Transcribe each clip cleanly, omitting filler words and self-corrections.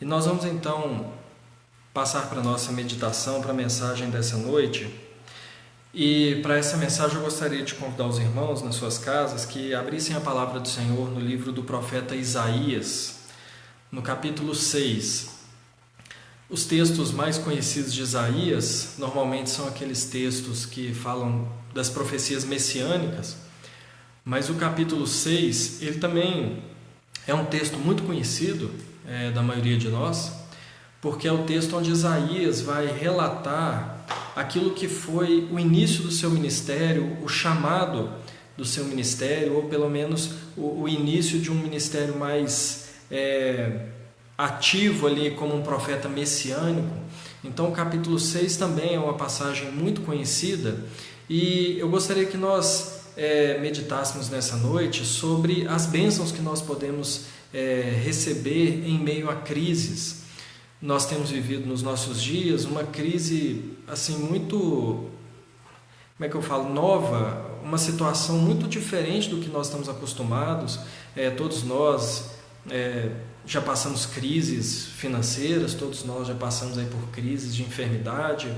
E nós vamos então passar para a nossa meditação, para a mensagem dessa noite. E para essa mensagem eu gostaria de convidar os irmãos nas suas casas que abrissem a palavra do Senhor no livro do profeta Isaías, no capítulo 6. Os textos mais conhecidos de Isaías normalmente são aqueles textos que falam das profecias messiânicas, mas o capítulo 6, ele também é um texto muito conhecido da maioria de nós, porque é o texto onde Isaías vai relatar aquilo que foi o início do seu ministério, o chamado do seu ministério, ou pelo menos o início de um ministério mais ativo ali como um profeta messiânico. Então o capítulo 6 também é uma passagem muito conhecida e eu gostaria que nós meditássemos nessa noite sobre as bênçãos que nós podemos receber em meio a crises. Nós temos vivido nos nossos dias uma crise assim muito, nova, uma situação muito diferente do que nós estamos acostumados. Todos nós já passamos crises financeiras, todos nós já passamos aí por crises de enfermidade,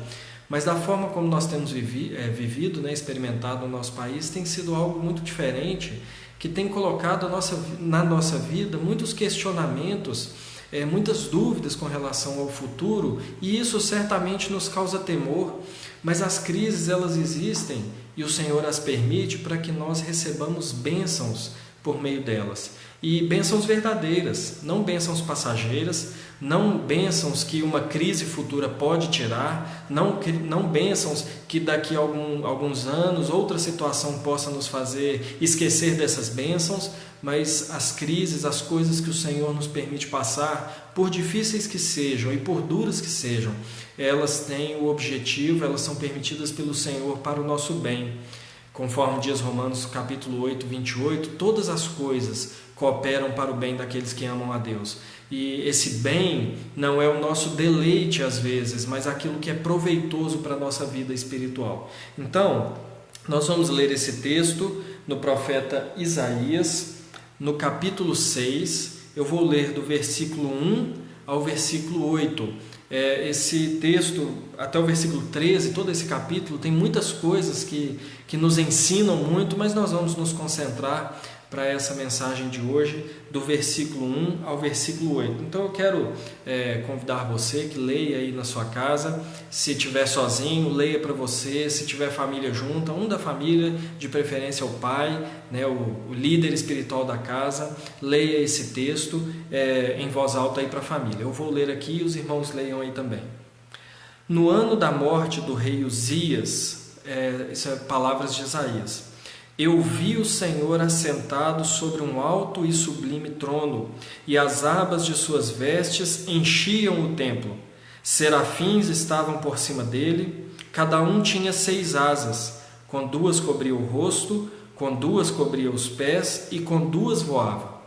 mas da forma como nós temos vivido, experimentado no nosso país, tem sido algo muito diferente, que tem colocado na nossa vida muitos questionamentos, muitas dúvidas com relação ao futuro, e isso certamente nos causa temor, mas as crises elas existem e o Senhor as permite para que nós recebamos bênçãos por meio delas, e bênçãos verdadeiras, não bênçãos passageiras, não bênçãos que uma crise futura pode tirar, não bênçãos que daqui a alguns anos outra situação possa nos fazer esquecer dessas bênçãos, mas as crises, as coisas que o Senhor nos permite passar, por difíceis que sejam e por duras que sejam, elas têm o objetivo, elas são permitidas pelo Senhor para o nosso bem. Conforme diz Romanos capítulo 8, 28, todas as coisas cooperam para o bem daqueles que amam a Deus. E esse bem não é o nosso deleite às vezes, mas aquilo que é proveitoso para a nossa vida espiritual. Então, nós vamos ler esse texto no profeta Isaías, no capítulo 6, eu vou ler do versículo 1 ao versículo 8. Esse texto, até o versículo 13, todo esse capítulo, tem muitas coisas que nos ensinam muito, mas nós vamos nos concentrar para essa mensagem de hoje, do versículo 1 ao versículo 8. Então eu quero convidar você que leia aí na sua casa, se estiver sozinho, leia para você, se tiver família junta, um da família, de preferência o pai, o líder espiritual da casa, leia esse texto em voz alta aí para a família. Eu vou ler aqui e os irmãos leiam aí também. No ano da morte do rei Uzias, isso é palavras de Isaías, eu vi o Senhor assentado sobre um alto e sublime trono, e as abas de suas vestes enchiam o templo. Serafins estavam por cima dele, cada um tinha 6 asas, com 2 cobria o rosto, com 2 cobria os pés, e com 2 voava.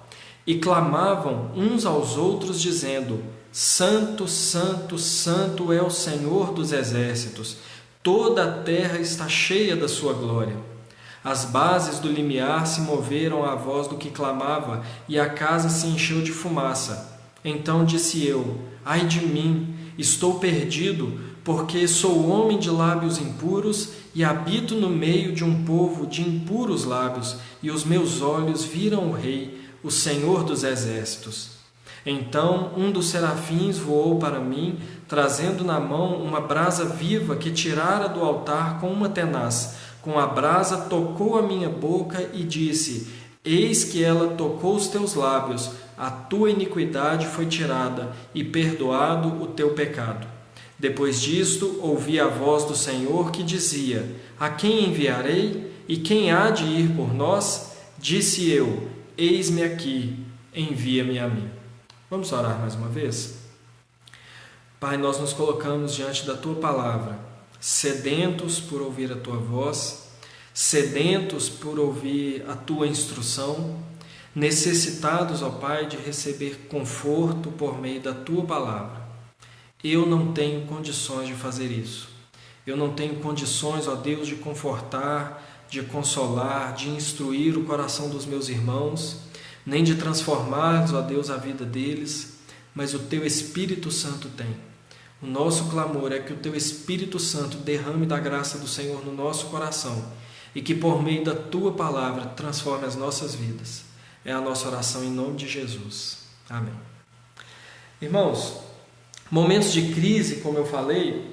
E clamavam uns aos outros, dizendo: Santo, Santo, Santo é o Senhor dos exércitos, toda a terra está cheia da sua glória. As bases do limiar se moveram à voz do que clamava, e a casa se encheu de fumaça. Então disse eu: ai de mim, estou perdido, porque sou homem de lábios impuros e habito no meio de um povo de impuros lábios, e os meus olhos viram o Rei, o Senhor dos exércitos. Então um dos serafins voou para mim, trazendo na mão uma brasa viva que tirara do altar com uma tenaz. Com a brasa tocou a minha boca e disse: eis que ela tocou os teus lábios, a tua iniquidade foi tirada e perdoado o teu pecado. Depois disto ouvi a voz do Senhor que dizia: a quem enviarei? E quem há de ir por nós? Disse eu: eis-me aqui, envia-me a mim. Vamos orar mais uma vez? Pai, nós nos colocamos diante da tua palavra, sedentos por ouvir a tua voz, sedentos por ouvir a tua instrução, necessitados, ó Pai, de receber conforto por meio da tua palavra. Eu não tenho condições de fazer isso. Eu não tenho condições, ó Deus, de confortar, de consolar, de instruir o coração dos meus irmãos, nem de transformar, ó Deus, a vida deles, mas o Teu Espírito Santo tem. O nosso clamor é que o Teu Espírito Santo derrame da graça do Senhor no nosso coração e que por meio da Tua palavra transforme as nossas vidas. É a nossa oração em nome de Jesus. Amém. Irmãos, momentos de crise, como eu falei,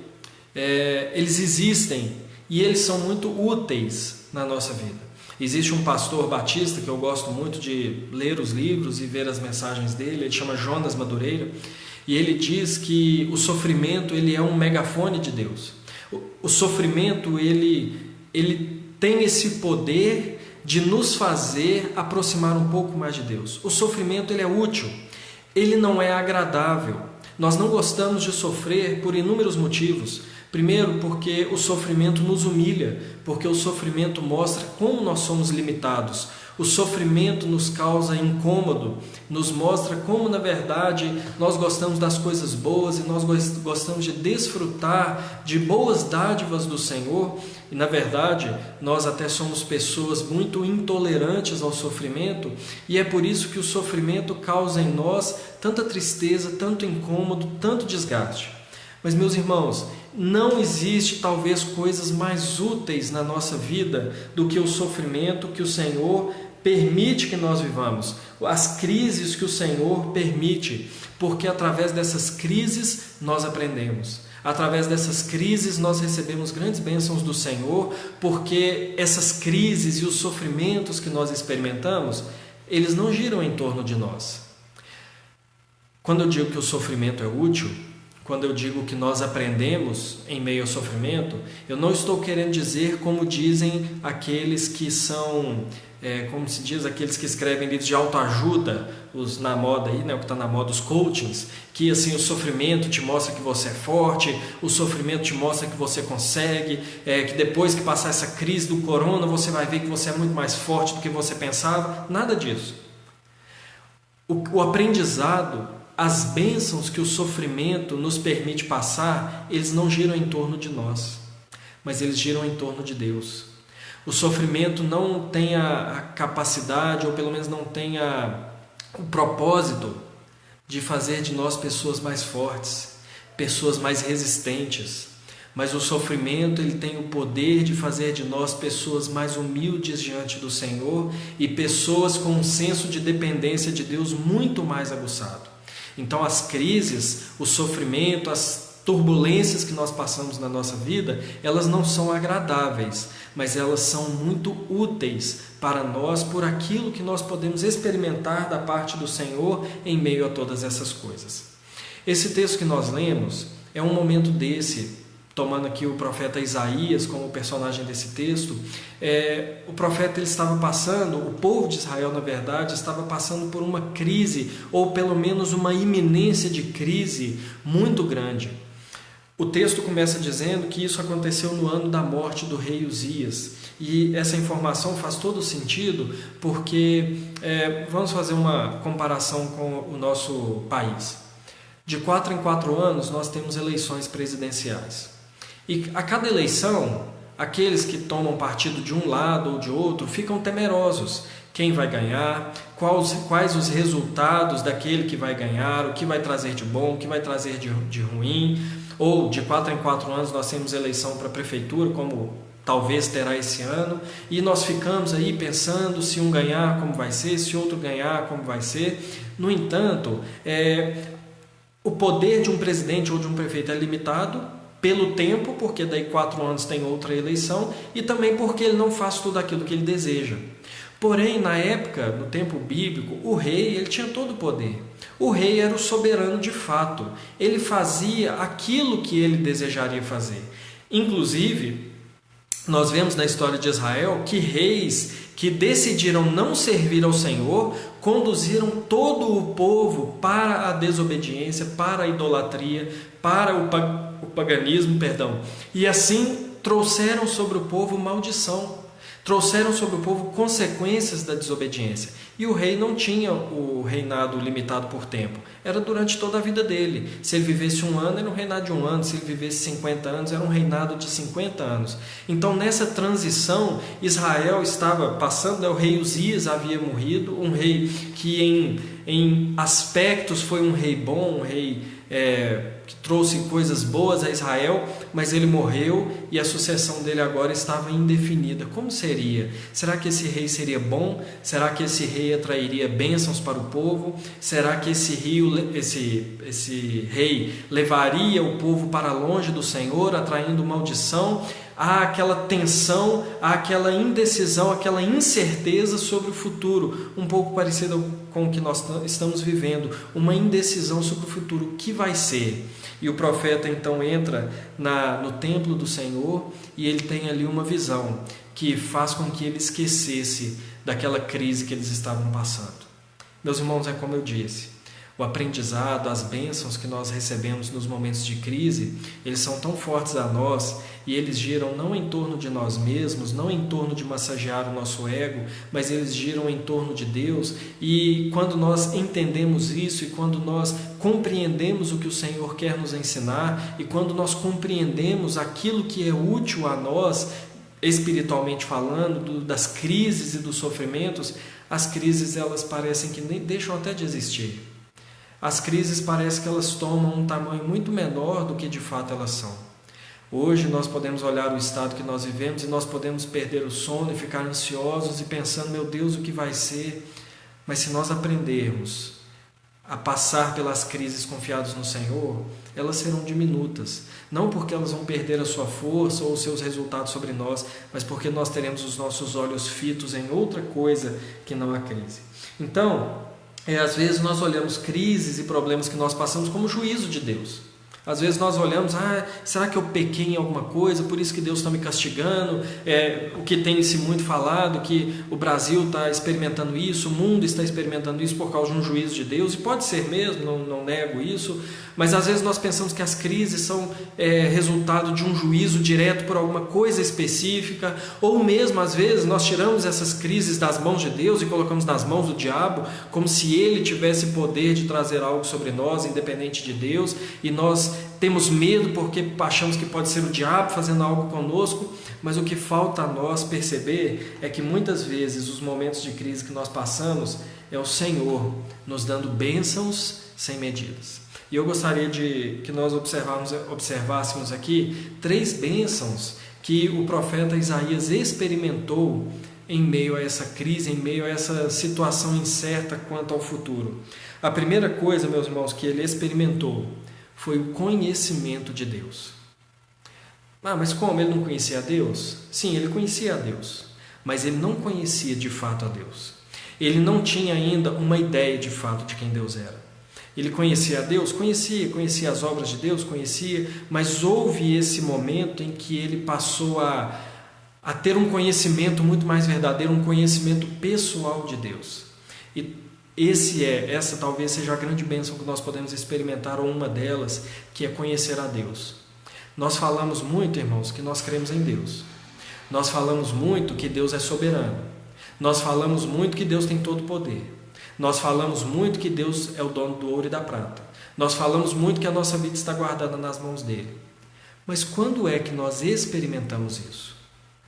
eles existem e eles são muito úteis na nossa vida. Existe um pastor batista que eu gosto muito de ler os livros e ver as mensagens dele, ele chama Jonas Madureira, e ele diz que o sofrimento ele é um megafone de Deus. O sofrimento ele tem esse poder de nos fazer aproximar um pouco mais de Deus. O sofrimento ele é útil, ele não é agradável. Nós não gostamos de sofrer por inúmeros motivos. Primeiro, porque o sofrimento nos humilha, porque o sofrimento mostra como nós somos limitados. O sofrimento nos causa incômodo, nos mostra como, na verdade, nós gostamos das coisas boas e nós gostamos de desfrutar de boas dádivas do Senhor. E, na verdade, nós até somos pessoas muito intolerantes ao sofrimento e é por isso que o sofrimento causa em nós tanta tristeza, tanto incômodo, tanto desgaste. Mas, meus irmãos, não existe talvez coisas mais úteis na nossa vida do que o sofrimento que o Senhor permite que nós vivamos, as crises que o Senhor permite, porque através dessas crises nós aprendemos. Através dessas crises nós recebemos grandes bênçãos do Senhor, porque essas crises e os sofrimentos que nós experimentamos, eles não giram em torno de nós. Quando eu digo que o sofrimento é útil, quando eu digo que nós aprendemos em meio ao sofrimento, eu não estou querendo dizer como dizem aqueles que são, como se diz, aqueles que escrevem livros de autoajuda, os na moda aí, né, o que está na moda, os coachings, que assim o sofrimento te mostra que você é forte, o sofrimento te mostra que você consegue, que depois que passar essa crise do corona você vai ver que você é muito mais forte do que você pensava. Nada disso. O aprendizado, as bênçãos que o sofrimento nos permite passar, eles não giram em torno de nós, mas eles giram em torno de Deus. O sofrimento não tem a capacidade, ou pelo menos não tem o propósito de fazer de nós pessoas mais fortes, pessoas mais resistentes, mas o sofrimento ele tem o poder de fazer de nós pessoas mais humildes diante do Senhor e pessoas com um senso de dependência de Deus muito mais aguçado. Então as crises, o sofrimento, as turbulências que nós passamos na nossa vida, elas não são agradáveis, mas elas são muito úteis para nós por aquilo que nós podemos experimentar da parte do Senhor em meio a todas essas coisas. Esse texto que nós lemos é um momento desse, tomando aqui o profeta Isaías como personagem desse texto. O profeta ele estava passando, o povo de Israel na verdade estava passando por uma crise, ou pelo menos uma iminência de crise muito grande. O texto começa dizendo que isso aconteceu no ano da morte do rei Uzias, e essa informação faz todo sentido porque vamos fazer uma comparação com o nosso país. De 4 em 4 anos nós temos eleições presidenciais. E a cada eleição, aqueles que tomam partido de um lado ou de outro ficam temerosos. Quem vai ganhar, quais os resultados daquele que vai ganhar, o que vai trazer de bom, o que vai trazer de ruim. Ou de 4 em 4 anos nós temos eleição para a prefeitura, como talvez terá esse ano, e nós ficamos aí pensando se um ganhar como vai ser, se outro ganhar como vai ser. No entanto, o poder de um presidente ou de um prefeito é limitado pelo tempo, porque daí 4 anos tem outra eleição, e também porque ele não faz tudo aquilo que ele deseja. Porém, na época, no tempo bíblico, o rei ele tinha todo o poder. O rei era o soberano de fato. Ele fazia aquilo que ele desejaria fazer. Inclusive, nós vemos na história de Israel que reis que decidiram não servir ao Senhor conduziram todo o povo para a desobediência, para a idolatria, para o paganismo, e assim trouxeram sobre o povo maldição, trouxeram sobre o povo consequências da desobediência. E o rei não tinha o reinado limitado por tempo, era durante toda a vida dele. Se ele vivesse 1 ano, era um reinado de 1 ano, se ele vivesse 50 anos, era um reinado de 50 anos. Então nessa transição, Israel estava passando, o rei Uzias havia morrido, um rei que em aspectos foi um rei bom, um rei que trouxe coisas boas a Israel, mas ele morreu e a sucessão dele agora estava indefinida. Como seria? Será que esse rei seria bom? Será que esse rei atrairia bênçãos para o povo? Será que esse rei levaria o povo para longe do Senhor, atraindo maldição? Há aquela tensão, há aquela indecisão, aquela incerteza sobre o futuro, um pouco parecida com o que nós estamos vivendo, uma indecisão sobre o futuro, o que vai ser? E o profeta então entra no templo do Senhor e ele tem ali uma visão que faz com que ele esquecesse daquela crise que eles estavam passando. Meus irmãos, é como eu disse, o aprendizado, as bênçãos que nós recebemos nos momentos de crise, eles são tão fortes a nós e eles giram não em torno de nós mesmos, não em torno de massagear o nosso ego, mas eles giram em torno de Deus. E quando nós entendemos isso e quando nós compreendemos o que o Senhor quer nos ensinar e quando nós compreendemos aquilo que é útil a nós, espiritualmente falando, das crises e dos sofrimentos, as crises elas parecem que nem deixam até de existir. As crises parecem que elas tomam um tamanho muito menor do que de fato elas são. Hoje nós podemos olhar o estado que nós vivemos e nós podemos perder o sono e ficar ansiosos e pensando, meu Deus, o que vai ser? Mas se nós aprendermos a passar pelas crises confiados no Senhor, elas serão diminutas. Não porque elas vão perder a sua força ou os seus resultados sobre nós, mas porque nós teremos os nossos olhos fitos em outra coisa que não a crise. Então, às vezes nós olhamos crises e problemas que nós passamos como juízo de Deus. Às vezes nós olhamos, será que eu pequei em alguma coisa, por isso que Deus está me castigando? O que tem-se muito falado, que o Brasil está experimentando isso, o mundo está experimentando isso por causa de um juízo de Deus, e pode ser mesmo, não nego isso, mas às vezes nós pensamos que as crises são resultado de um juízo direto por alguma coisa específica, ou mesmo às vezes nós tiramos essas crises das mãos de Deus e colocamos nas mãos do diabo, como se ele tivesse poder de trazer algo sobre nós, independente de Deus, e nós temos medo porque achamos que pode ser o diabo fazendo algo conosco, mas o que falta a nós perceber é que muitas vezes os momentos de crise que nós passamos é o Senhor nos dando bênçãos sem medidas. E eu gostaria que nós observássemos aqui 3 bênçãos que o profeta Isaías experimentou em meio a essa crise, em meio a essa situação incerta quanto ao futuro. A primeira coisa, meus irmãos, que ele experimentou foi o conhecimento de Deus. Mas como? Ele não conhecia a Deus? Sim, ele conhecia a Deus, mas ele não conhecia de fato a Deus. Ele não tinha ainda uma ideia de fato de quem Deus era. Ele conhecia a Deus? Conhecia as obras de Deus? Conhecia, mas houve esse momento em que ele passou a ter um conhecimento muito mais verdadeiro, um conhecimento pessoal de Deus. E essa talvez seja a grande bênção que nós podemos experimentar, ou uma delas, que é conhecer a Deus. Nós falamos muito, irmãos, que nós cremos em Deus. Nós falamos muito que Deus é soberano. Nós falamos muito que Deus tem todo o poder. Nós falamos muito que Deus é o dono do ouro e da prata. Nós falamos muito que a nossa vida está guardada nas mãos dele. Mas quando é que nós experimentamos isso?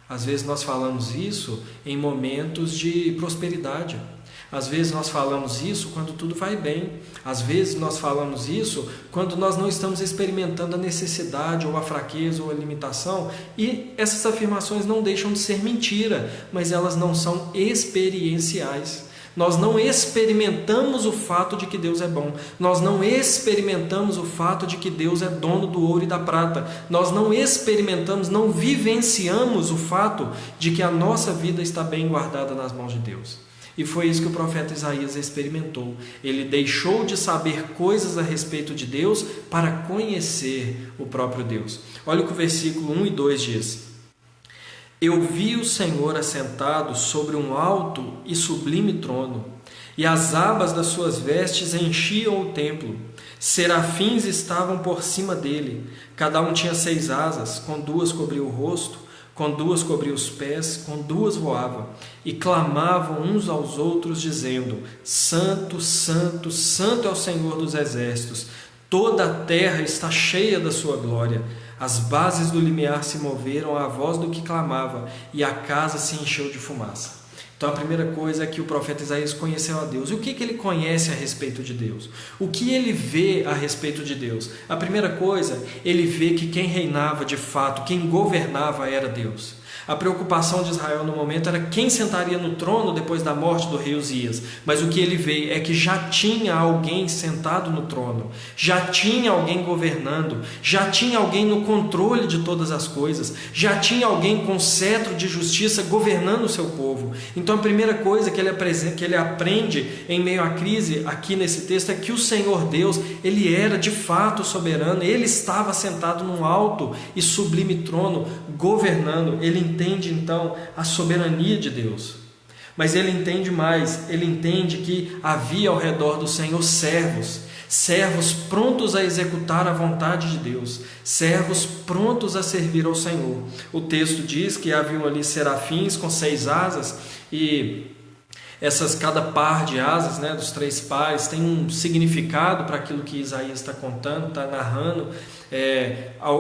Às vezes nós falamos isso em momentos de prosperidade. Às vezes nós falamos isso quando tudo vai bem. Às vezes nós falamos isso quando nós não estamos experimentando a necessidade ou a fraqueza ou a limitação. E essas afirmações não deixam de ser mentira, mas elas não são experienciais. Nós não experimentamos o fato de que Deus é bom. Nós não experimentamos o fato de que Deus é dono do ouro e da prata. Nós não experimentamos, não vivenciamos o fato de que a nossa vida está bem guardada nas mãos de Deus. E foi isso que o profeta Isaías experimentou. Ele deixou de saber coisas a respeito de Deus para conhecer o próprio Deus. Olha o que o versículo 1 e 2 diz. Eu vi o Senhor assentado sobre um alto e sublime trono, e as abas das suas vestes enchiam o templo. Serafins estavam por cima dele, cada um tinha 6 asas, com 2 cobria o rosto, com 2 cobria os pés, com 2 voava, e clamavam uns aos outros, dizendo: Santo, Santo, Santo é o Senhor dos exércitos, toda a terra está cheia da sua glória. As bases do limiar se moveram à voz do que clamava, e a casa se encheu de fumaça. Então a primeira coisa é que o profeta Isaías conheceu a Deus. E o que ele conhece a respeito de Deus? O que ele vê a respeito de Deus? A primeira coisa, ele vê que quem reinava de fato, quem governava era Deus. A preocupação de Israel no momento era quem sentaria no trono depois da morte do rei Uzias. Mas o que ele vê é que já tinha alguém sentado no trono, já tinha alguém governando, já tinha alguém no controle de todas as coisas, já tinha alguém com cetro de justiça governando o seu povo. Então a primeira coisa que ele aprende em meio à crise aqui nesse texto é que o Senhor Deus, ele era de fato soberano, ele estava sentado num alto e sublime trono, governando. Ele entende então a soberania de Deus, mas ele entende mais, ele entende que havia ao redor do Senhor servos prontos a executar a vontade de Deus, servos prontos a servir ao Senhor. O texto diz que haviam ali serafins com 6 asas, e cada par de asas, dos 3 pares, tem um significado para aquilo que Isaías está contando, está narrando.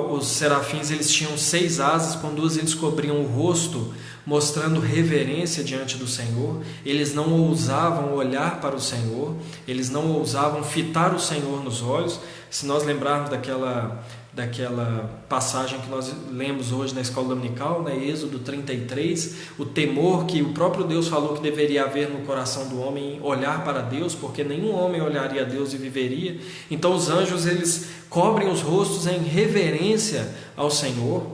Os serafins, eles tinham 6 asas, com 2 eles cobriam o rosto, mostrando reverência diante do Senhor. Eles não ousavam olhar para o Senhor, eles não ousavam fitar o Senhor nos olhos. Se nós lembrarmos daquela passagem que nós lemos hoje na escola dominical, Êxodo 33, o temor que o próprio Deus falou que deveria haver no coração do homem, olhar para Deus, porque nenhum homem olharia a Deus e viveria. Então os anjos, eles cobrem os rostos em reverência ao Senhor.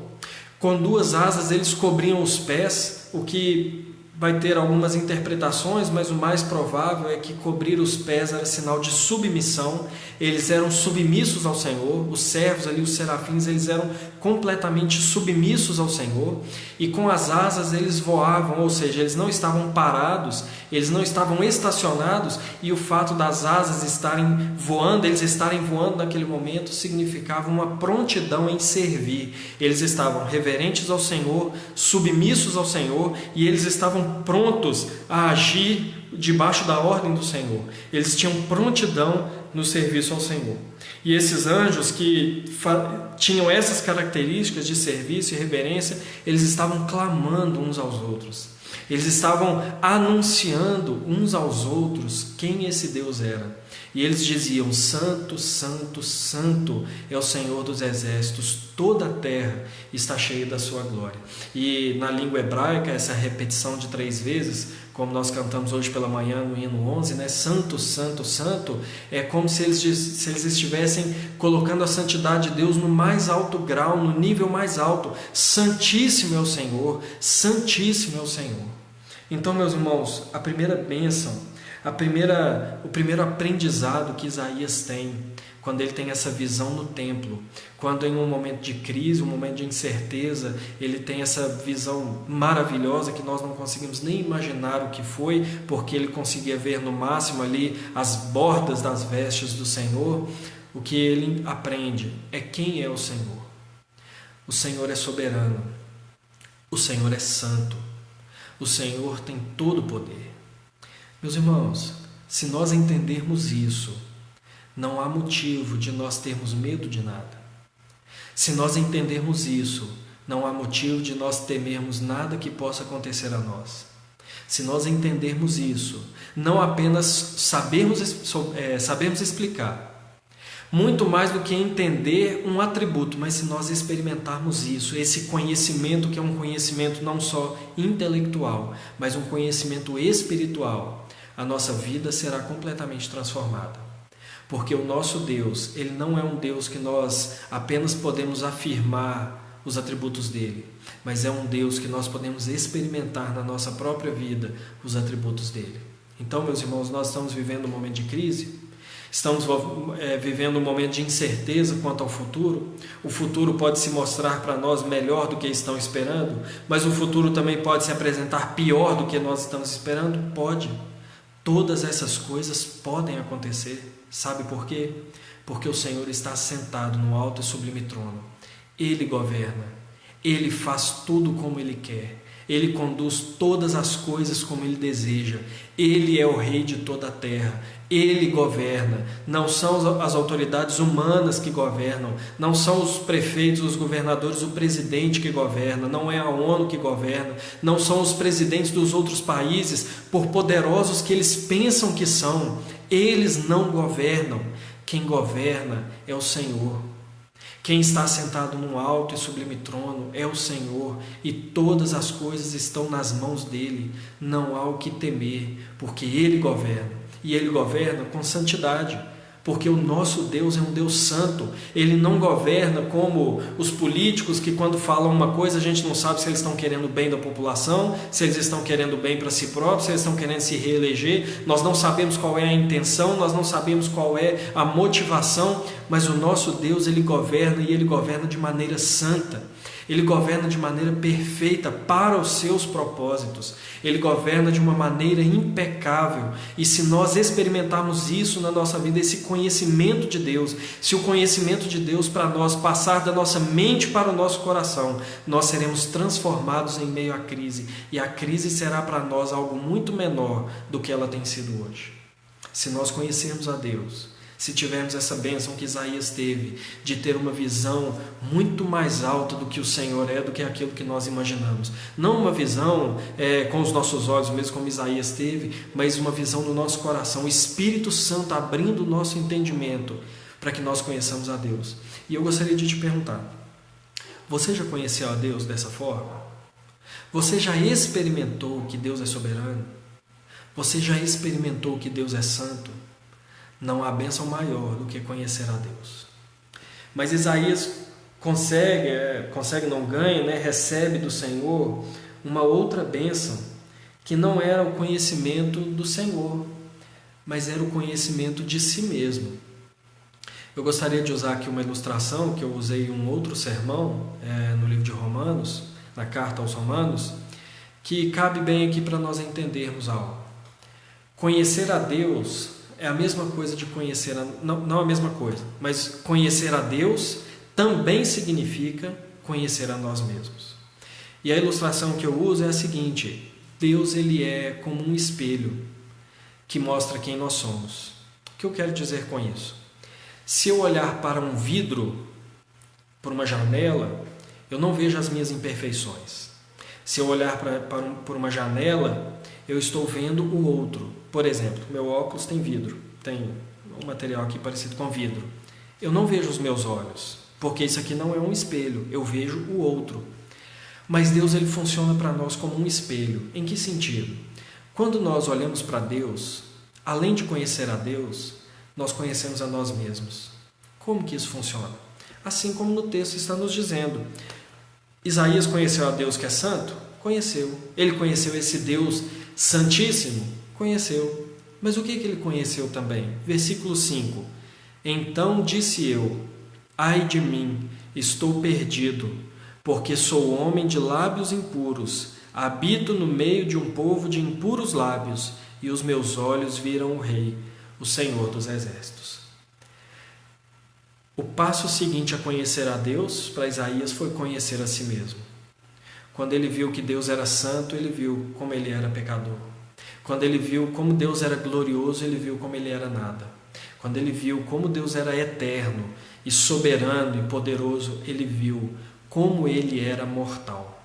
Com 2 asas eles cobriam os pés, o que vai ter algumas interpretações, mas o mais provável é que cobrir os pés era sinal de submissão. Eles eram submissos ao Senhor, os servos ali, os serafins, eles eram completamente submissos ao Senhor, e com as asas eles voavam, ou seja, eles não estavam parados, eles não estavam estacionados, e o fato das asas eles estarem voando naquele momento, significava uma prontidão em servir. Eles estavam reverentes ao Senhor, submissos ao Senhor, e eles estavam prontos a agir debaixo da ordem do Senhor. Eles tinham prontidão no serviço ao Senhor. E esses anjos que tinham essas características de serviço e reverência, eles estavam clamando uns aos outros. Eles estavam anunciando uns aos outros quem esse Deus era. E eles diziam: Santo, Santo, Santo é o Senhor dos exércitos, toda a terra está cheia da sua glória. E na língua hebraica, essa repetição de 3 vezes, como nós cantamos hoje pela manhã no hino 11, Santo, Santo, Santo, é como se eles estivessem colocando a santidade de Deus no mais alto grau, no nível mais alto. Santíssimo é o Senhor, Santíssimo é o Senhor. Então, meus irmãos, a primeira bênção, o primeiro aprendizado que Isaías tem, quando ele tem essa visão no templo, quando em um momento de crise, um momento de incerteza, ele tem essa visão maravilhosa que nós não conseguimos nem imaginar o que foi, porque ele conseguia ver no máximo ali as bordas das vestes do Senhor. O que ele aprende é quem é o Senhor. O Senhor é soberano, o Senhor é santo, o Senhor tem todo o poder. Meus irmãos, se nós entendermos isso, não há motivo de nós termos medo de nada. Se nós entendermos isso, não há motivo de nós temermos nada que possa acontecer a nós. Se nós entendermos isso, não apenas sabermos explicar, muito mais do que entender um atributo, mas se nós experimentarmos isso, esse conhecimento que é um conhecimento não só intelectual, mas um conhecimento espiritual, a nossa vida será completamente transformada. Porque o nosso Deus, Ele não é um Deus que nós apenas podemos afirmar os atributos dele, mas é um Deus que nós podemos experimentar na nossa própria vida os atributos dele. Então, meus irmãos, nós estamos vivendo um momento de crise, estamos vivendo um momento de incerteza quanto ao futuro. O futuro pode se mostrar para nós melhor do que estão esperando, mas o futuro também pode se apresentar pior do que nós estamos esperando? Pode. Todas essas coisas podem acontecer. Sabe por quê? Porque o Senhor está sentado no alto e sublime trono. Ele governa, Ele faz tudo como Ele quer. Ele conduz todas as coisas como Ele deseja. Ele é o Rei de toda a terra. Ele governa. Não são as autoridades humanas que governam. Não são os prefeitos, os governadores, o presidente que governa. Não é a ONU que governa. Não são os presidentes dos outros países, por poderosos que eles pensam que são. Eles não governam. Quem governa é o Senhor. Quem está sentado num alto e sublime trono é o Senhor, e todas as coisas estão nas mãos dele. Não há o que temer, porque ele governa, e ele governa com santidade, porque o nosso Deus é um Deus santo. Ele não governa como os políticos que, quando falam uma coisa, a gente não sabe se eles estão querendo o bem da população, se eles estão querendo o bem para si próprios, se eles estão querendo se reeleger. Nós não sabemos qual é a intenção, nós não sabemos qual é a motivação, mas o nosso Deus, ele governa, e ele governa de maneira santa. Ele governa de maneira perfeita para os seus propósitos. Ele governa de uma maneira impecável. E se nós experimentarmos isso na nossa vida, esse conhecimento de Deus, se o conhecimento de Deus para nós passar da nossa mente para o nosso coração, nós seremos transformados em meio à crise. E a crise será para nós algo muito menor do que ela tem sido hoje. Se nós conhecermos a Deus, se tivermos essa bênção que Isaías teve, de ter uma visão muito mais alta do que o Senhor é, do que aquilo que nós imaginamos. Não uma visão com os nossos olhos, mesmo como Isaías teve, mas uma visão no nosso coração, o Espírito Santo abrindo o nosso entendimento para que nós conheçamos a Deus. E eu gostaria de te perguntar, você já conheceu a Deus dessa forma? Você já experimentou que Deus é soberano? Você já experimentou que Deus é santo? Não há bênção maior do que conhecer a Deus. Mas Isaías não ganha, recebe do Senhor uma outra bênção, que não era o conhecimento do Senhor, mas era o conhecimento de si mesmo. Eu gostaria de usar aqui uma ilustração que eu usei em um outro sermão, no livro de Romanos, na carta aos Romanos, que cabe bem aqui para nós entendermos algo. Conhecer a Deus é a mesma coisa de conhecer, não a mesma coisa, mas conhecer a Deus também significa conhecer a nós mesmos. E a ilustração que eu uso é a seguinte: Deus, ele é como um espelho que mostra quem nós somos. O que eu quero dizer com isso? Se eu olhar para um vidro, por uma janela, eu não vejo as minhas imperfeições. Se eu olhar por uma janela, eu estou vendo o outro. Por exemplo, meu óculos tem vidro, tem um material aqui parecido com vidro. Eu não vejo os meus olhos, porque isso aqui não é um espelho, eu vejo o outro. Mas Deus, ele funciona para nós como um espelho. Em que sentido? Quando nós olhamos para Deus, além de conhecer a Deus, nós conhecemos a nós mesmos. Como que isso funciona? Assim como no texto está nos dizendo. Isaías conheceu a Deus que é santo? Conheceu. Ele conheceu esse Deus santíssimo? Conheceu. Mas o que ele conheceu também? Versículo 5. Então disse eu: ai de mim, estou perdido, porque sou homem de lábios impuros, habito no meio de um povo de impuros lábios, e os meus olhos viram o Rei, o Senhor dos Exércitos. O passo seguinte a conhecer a Deus, para Isaías, foi conhecer a si mesmo. Quando ele viu que Deus era santo, ele viu como ele era pecador. Quando ele viu como Deus era glorioso, ele viu como ele era nada. Quando ele viu como Deus era eterno e soberano e poderoso, ele viu como ele era mortal.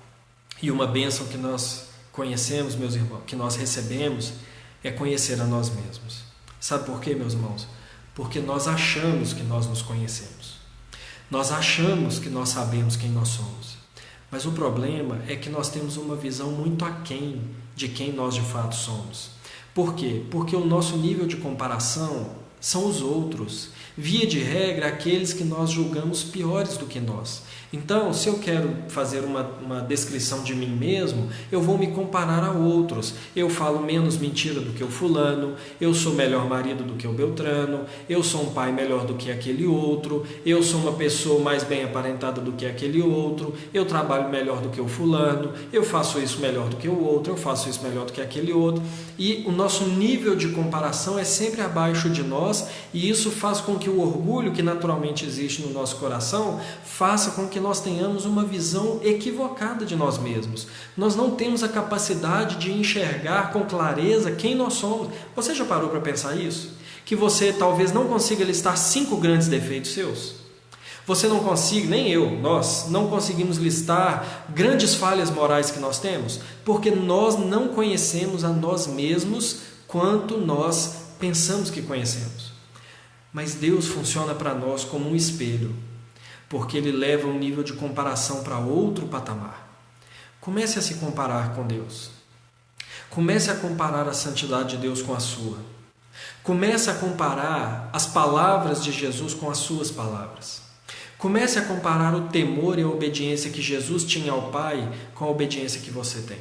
E uma bênção que nós conhecemos, meus irmãos, que nós recebemos, é conhecer a nós mesmos. Sabe por quê, meus irmãos? Porque nós achamos que nós nos conhecemos. Nós achamos que nós sabemos quem nós somos. Mas o problema é que nós temos uma visão muito aquém de quem nós de fato somos. Por quê? Porque o nosso nível de comparação são os outros. Via de regra, aqueles que nós julgamos piores do que nós. Então, se eu quero fazer uma descrição de mim mesmo, eu vou me comparar a outros. Eu falo menos mentira do que o fulano, eu sou melhor marido do que o Beltrano, eu sou um pai melhor do que aquele outro, eu sou uma pessoa mais bem aparentada do que aquele outro, eu trabalho melhor do que o fulano, eu faço isso melhor do que o outro, eu faço isso melhor do que aquele outro. E o nosso nível de comparação é sempre abaixo de nós, nós, e isso faz com que o orgulho que naturalmente existe no nosso coração faça com que nós tenhamos uma visão equivocada de nós mesmos. Nós não temos a capacidade de enxergar com clareza quem nós somos. Você já parou para pensar isso? Que você talvez não consiga listar 5 grandes defeitos seus? Você não consegue, nem eu, nós não conseguimos listar grandes falhas morais que nós temos, porque nós não conhecemos a nós mesmos quanto nós pensamos que conhecemos. Mas Deus funciona para nós como um espelho, porque Ele leva um nível de comparação para outro patamar. Comece a se comparar com Deus. Comece a comparar a santidade de Deus com a sua. Comece a comparar as palavras de Jesus com as suas palavras. Comece a comparar o temor e a obediência que Jesus tinha ao Pai com a obediência que você tem.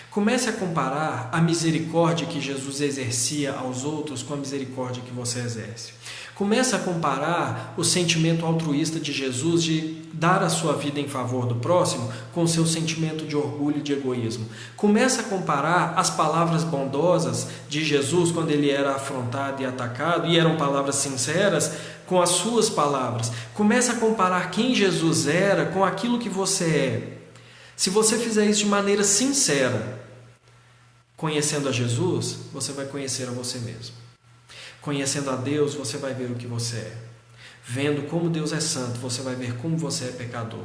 Comece a comparar a misericórdia que Jesus exercia aos outros com a misericórdia que você exerce. Comece a comparar o sentimento altruísta de Jesus de dar a sua vida em favor do próximo com o seu sentimento de orgulho e de egoísmo. Comece a comparar as palavras bondosas de Jesus quando ele era afrontado e atacado, e eram palavras sinceras, com as suas palavras. Comece a comparar quem Jesus era com aquilo que você é. Se você fizer isso de maneira sincera, conhecendo a Jesus, você vai conhecer a você mesmo. Conhecendo a Deus, você vai ver o que você é. Vendo como Deus é santo, você vai ver como você é pecador.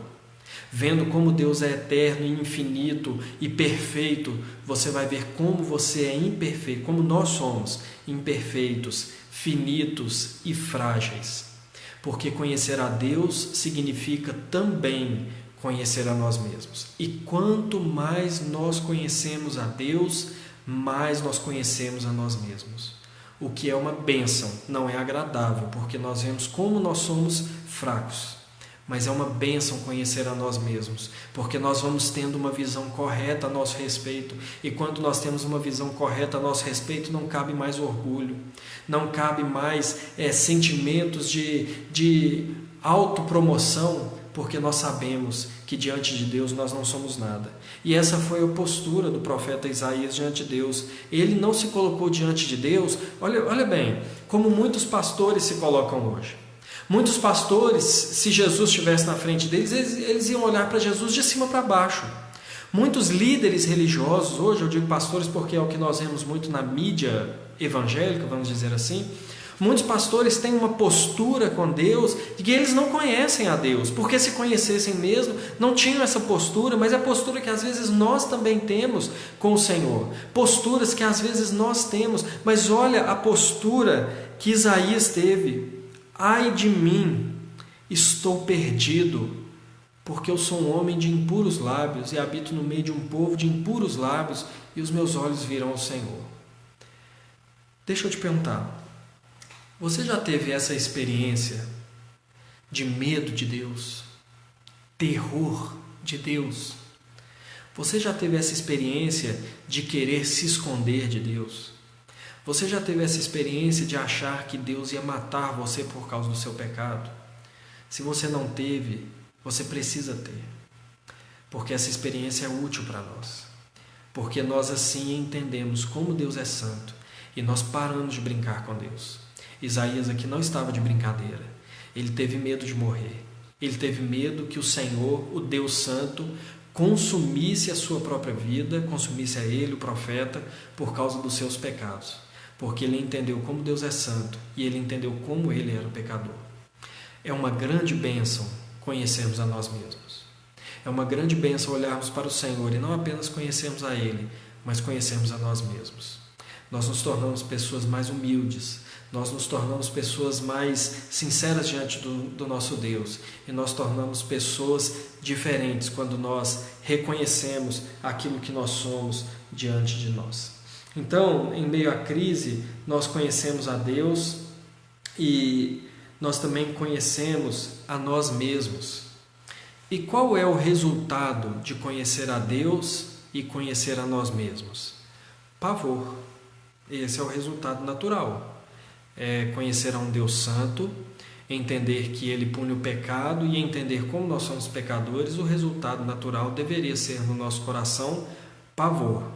Vendo como Deus é eterno e infinito e perfeito, você vai ver como você é imperfeito, como nós somos imperfeitos, finitos e frágeis. Porque conhecer a Deus significa também conhecer a nós mesmos. E quanto mais nós conhecemos a Deus, mais nós conhecemos a nós mesmos. O que é uma bênção, não é agradável, porque nós vemos como nós somos fracos. Mas é uma bênção conhecer a nós mesmos, porque nós vamos tendo uma visão correta a nosso respeito. E quando nós temos uma visão correta a nosso respeito, não cabe mais orgulho, não cabe mais sentimentos de autopromoção, porque nós sabemos que diante de Deus nós não somos nada. E essa foi a postura do profeta Isaías diante de Deus. Ele não se colocou diante de Deus, olha bem, como muitos pastores se colocam hoje. Muitos pastores, se Jesus estivesse na frente deles, eles iam olhar para Jesus de cima para baixo. Muitos líderes religiosos, hoje eu digo pastores porque é o que nós vemos muito na mídia evangélica, vamos dizer assim. Muitos pastores têm uma postura com Deus de que eles não conhecem a Deus, porque se conhecessem mesmo, não tinham essa postura, mas é a postura que às vezes nós também temos com o Senhor. Posturas que às vezes nós temos, mas olha a postura que Isaías teve. Ai de mim, estou perdido, porque eu sou um homem de impuros lábios e habito no meio de um povo de impuros lábios, e os meus olhos viram ao Senhor. Deixa eu te perguntar, você já teve essa experiência de medo de Deus, terror de Deus? Você já teve essa experiência de querer se esconder de Deus? Você já teve essa experiência de achar que Deus ia matar você por causa do seu pecado? Se você não teve, você precisa ter, porque essa experiência é útil para nós, porque nós assim entendemos como Deus é santo e nós paramos de brincar com Deus. Isaías aqui não estava de brincadeira, ele teve medo de morrer, ele teve medo que o Senhor, o Deus Santo, consumisse a sua própria vida, consumisse a ele, o profeta, por causa dos seus pecados. Porque ele entendeu como Deus é santo e ele entendeu como ele era o pecador. É uma grande bênção conhecermos a nós mesmos. É uma grande bênção olharmos para o Senhor e não apenas conhecermos a Ele, mas conhecermos a nós mesmos. Nós nos tornamos pessoas mais humildes, nós nos tornamos pessoas mais sinceras diante do nosso Deus e nós tornamos pessoas diferentes quando nós reconhecemos aquilo que nós somos diante de nós. Então, em meio à crise, nós conhecemos a Deus e nós também conhecemos a nós mesmos. E qual é o resultado de conhecer a Deus e conhecer a nós mesmos? Pavor. Esse é o resultado natural. É conhecer a um Deus santo, entender que Ele pune o pecado e entender como nós somos pecadores. O resultado natural deveria ser no nosso coração pavor.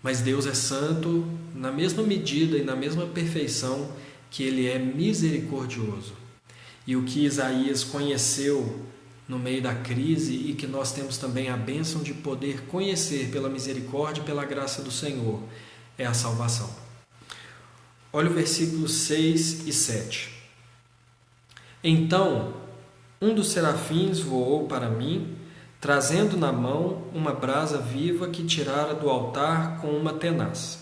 Mas Deus é santo na mesma medida e na mesma perfeição que Ele é misericordioso. E o que Isaías conheceu no meio da crise e que nós temos também a bênção de poder conhecer pela misericórdia e pela graça do Senhor é a salvação. Olha o versículos 6 e 7. Então, um dos serafins voou para mim, trazendo na mão uma brasa viva que tirara do altar com uma tenaz.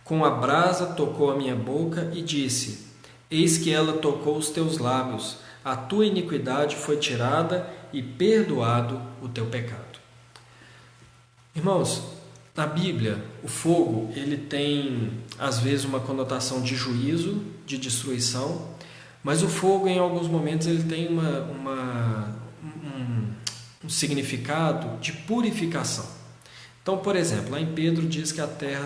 Com a brasa tocou a minha boca e disse: Eis que ela tocou os teus lábios, a tua iniquidade foi tirada e perdoado o teu pecado. Irmãos, na Bíblia, o fogo ele tem às vezes uma conotação de juízo, de destruição, mas o fogo em alguns momentos ele tem um significado de purificação. Então, por exemplo, lá em Pedro diz que a terra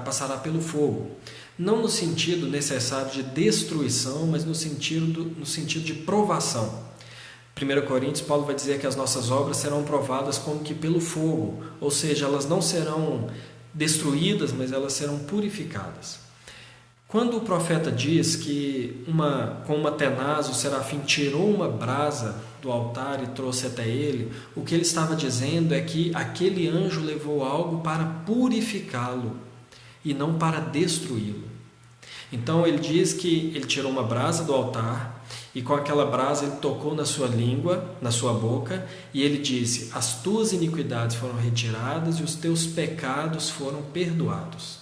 passará pelo fogo, não no sentido necessário de destruição, mas no sentido de provação. 1 Coríntios, Paulo vai dizer que as nossas obras serão provadas como que pelo fogo, ou seja, elas não serão destruídas, mas elas serão purificadas. Quando o profeta diz que com uma tenaz o serafim tirou uma brasa do altar e trouxe até ele, o que ele estava dizendo é que aquele anjo levou algo para purificá-lo e não para destruí-lo. Então ele diz que ele tirou uma brasa do altar e com aquela brasa ele tocou na sua língua, na sua boca, e ele disse: As tuas iniquidades foram retiradas e os teus pecados foram perdoados.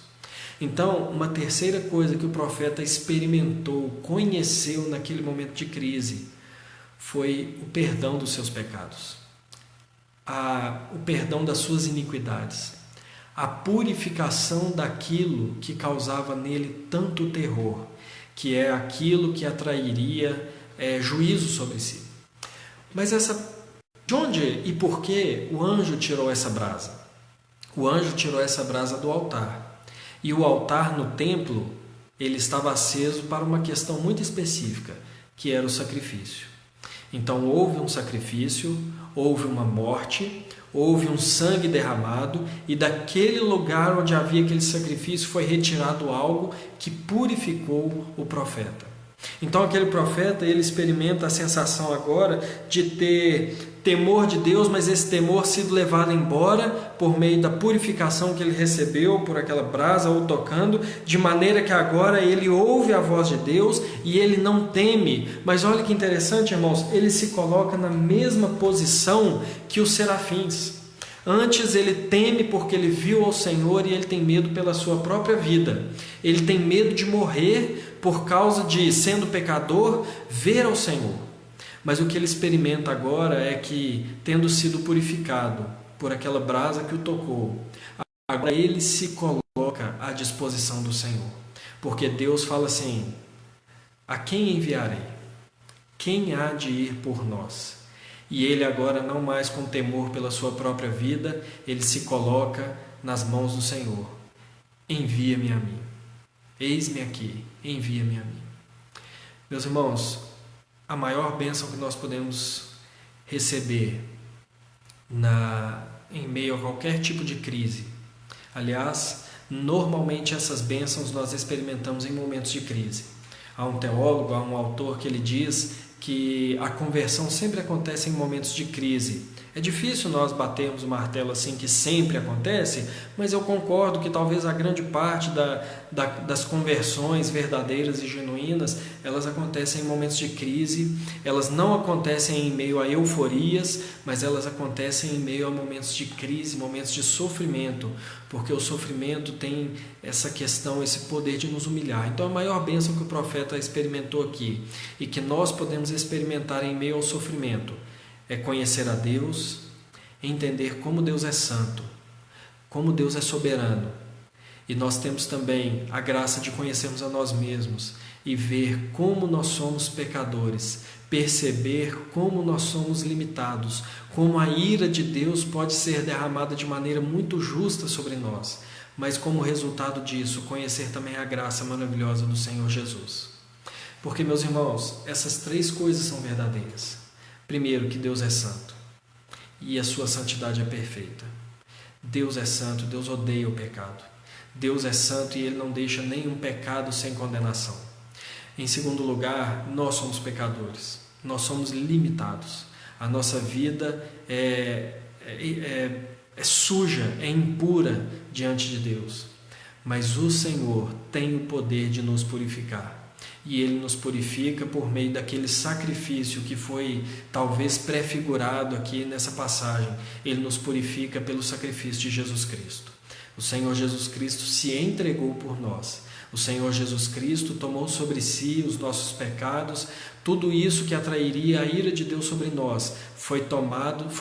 Então, uma terceira coisa que o profeta experimentou, conheceu naquele momento de crise, foi o perdão dos seus pecados, o perdão das suas iniquidades, a purificação daquilo que causava nele tanto terror, que é aquilo que atrairia juízo sobre si. Mas de onde e por que o anjo tirou essa brasa? O anjo tirou essa brasa do altar. E o altar no templo, ele estava aceso para uma questão muito específica, que era o sacrifício. Então houve um sacrifício, houve uma morte, houve um sangue derramado, e daquele lugar onde havia aquele sacrifício foi retirado algo que purificou o profeta. Então aquele profeta, ele experimenta a sensação agora de ter temor de Deus, mas esse temor sido levado embora por meio da purificação que ele recebeu por aquela brasa ou tocando, de maneira que agora ele ouve a voz de Deus e ele não teme. Mas olha que interessante, irmãos, ele se coloca na mesma posição que os serafins. Antes ele teme porque ele viu ao Senhor e ele tem medo pela sua própria vida. Ele tem medo de morrer por causa de, sendo pecador, ver ao Senhor. Mas o que ele experimenta agora é que, tendo sido purificado por aquela brasa que o tocou, agora ele se coloca à disposição do Senhor. Porque Deus fala assim: a quem enviarei? Quem há de ir por nós? E ele agora, não mais com temor pela sua própria vida, ele se coloca nas mãos do Senhor. Envia-me a mim. Eis-me aqui, envia-me a mim. Meus irmãos, a maior bênção que nós podemos receber em meio a qualquer tipo de crise. Aliás, normalmente essas bênçãos nós experimentamos em momentos de crise. Há um teólogo, há um autor que ele diz que a conversão sempre acontece em momentos de crise. É difícil nós batermos o martelo assim que sempre acontece, mas eu concordo que talvez a grande parte das conversões verdadeiras e genuínas, elas acontecem em momentos de crise, elas não acontecem em meio a euforias, mas elas acontecem em meio a momentos de crise, momentos de sofrimento, porque o sofrimento tem essa questão, esse poder de nos humilhar. Então a maior bênção que o profeta experimentou aqui, e que nós podemos experimentar em meio ao sofrimento, é conhecer a Deus, entender como Deus é santo, como Deus é soberano. E nós temos também a graça de conhecermos a nós mesmos e ver como nós somos pecadores, perceber como nós somos limitados, como a ira de Deus pode ser derramada de maneira muito justa sobre nós, mas como resultado disso, conhecer também a graça maravilhosa do Senhor Jesus. Porque, meus irmãos, essas três coisas são verdadeiras. Primeiro, que Deus é santo e a sua santidade é perfeita. Deus é santo, Deus odeia o pecado. Deus é santo e Ele não deixa nenhum pecado sem condenação. Em segundo lugar, nós somos pecadores, nós somos limitados. A nossa vida é suja, é impura diante de Deus. Mas o Senhor tem o poder de nos purificar. E Ele nos purifica por meio daquele sacrifício que foi talvez prefigurado aqui nessa passagem. Ele nos purifica pelo sacrifício de Jesus Cristo. O Senhor Jesus Cristo se entregou por nós. O Senhor Jesus Cristo tomou sobre si os nossos pecados. Tudo isso que atrairia a ira de Deus sobre nós foi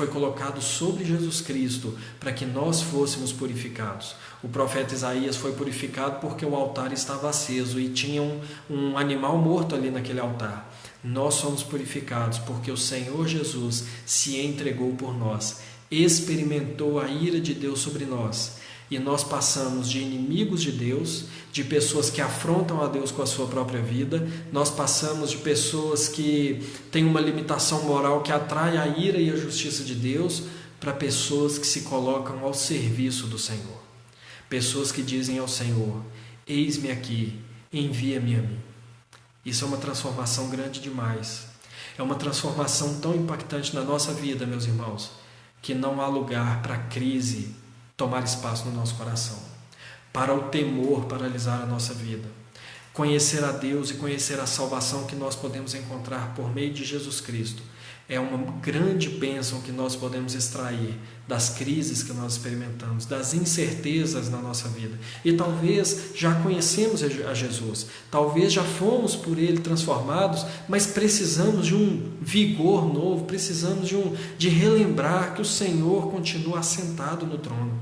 colocado sobre Jesus Cristo para que nós fôssemos purificados. O profeta Isaías foi purificado porque o altar estava aceso e tinha um animal morto ali naquele altar. Nós somos purificados porque o Senhor Jesus se entregou por nós, experimentou a ira de Deus sobre nós. E nós passamos de inimigos de Deus, de pessoas que afrontam a Deus com a sua própria vida, nós passamos de pessoas que têm uma limitação moral que atrai a ira e a justiça de Deus, para pessoas que se colocam ao serviço do Senhor. Pessoas que dizem ao Senhor: eis-me aqui, envia-me a mim. Isso é uma transformação grande demais. É uma transformação tão impactante na nossa vida, meus irmãos, que não há lugar para a crise tomar espaço no nosso coração, para o temor paralisar a nossa vida. Conhecer a Deus e conhecer a salvação que nós podemos encontrar por meio de Jesus Cristo é uma grande bênção que nós podemos extrair das crises que nós experimentamos, das incertezas na nossa vida. E talvez já conhecemos a Jesus, talvez já fomos por Ele transformados, mas precisamos de um vigor novo, precisamos de relembrar que o Senhor continua assentado no trono.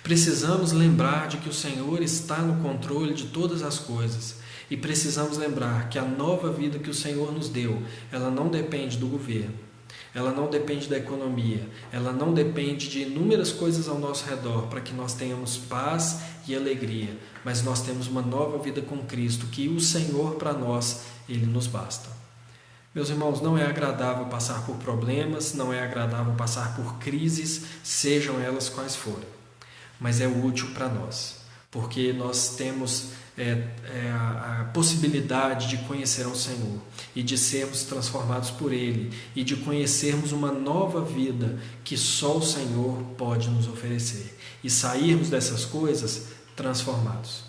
Precisamos lembrar de que o Senhor está no controle de todas as coisas. E precisamos lembrar que a nova vida que o Senhor nos deu, ela não depende do governo, ela não depende da economia, ela não depende de inúmeras coisas ao nosso redor para que nós tenhamos paz e alegria, mas nós temos uma nova vida com Cristo, que o Senhor para nós, Ele nos basta. Meus irmãos, não é agradável passar por problemas, não é agradável passar por crises, sejam elas quais forem, mas é útil para nós, porque nós temos a possibilidade de conhecer ao Senhor e de sermos transformados por Ele e de conhecermos uma nova vida que só o Senhor pode nos oferecer e sairmos dessas coisas transformados.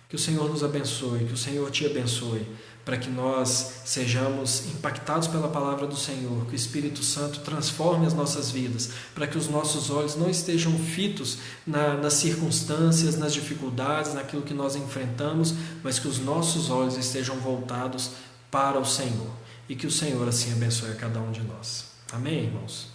Que o Senhor nos abençoe, que o Senhor te abençoe, para que nós sejamos impactados pela palavra do Senhor, que o Espírito Santo transforme as nossas vidas, para que os nossos olhos não estejam fitos nas circunstâncias, nas dificuldades, naquilo que nós enfrentamos, mas que os nossos olhos estejam voltados para o Senhor, e que o Senhor assim abençoe a cada um de nós. Amém, irmãos?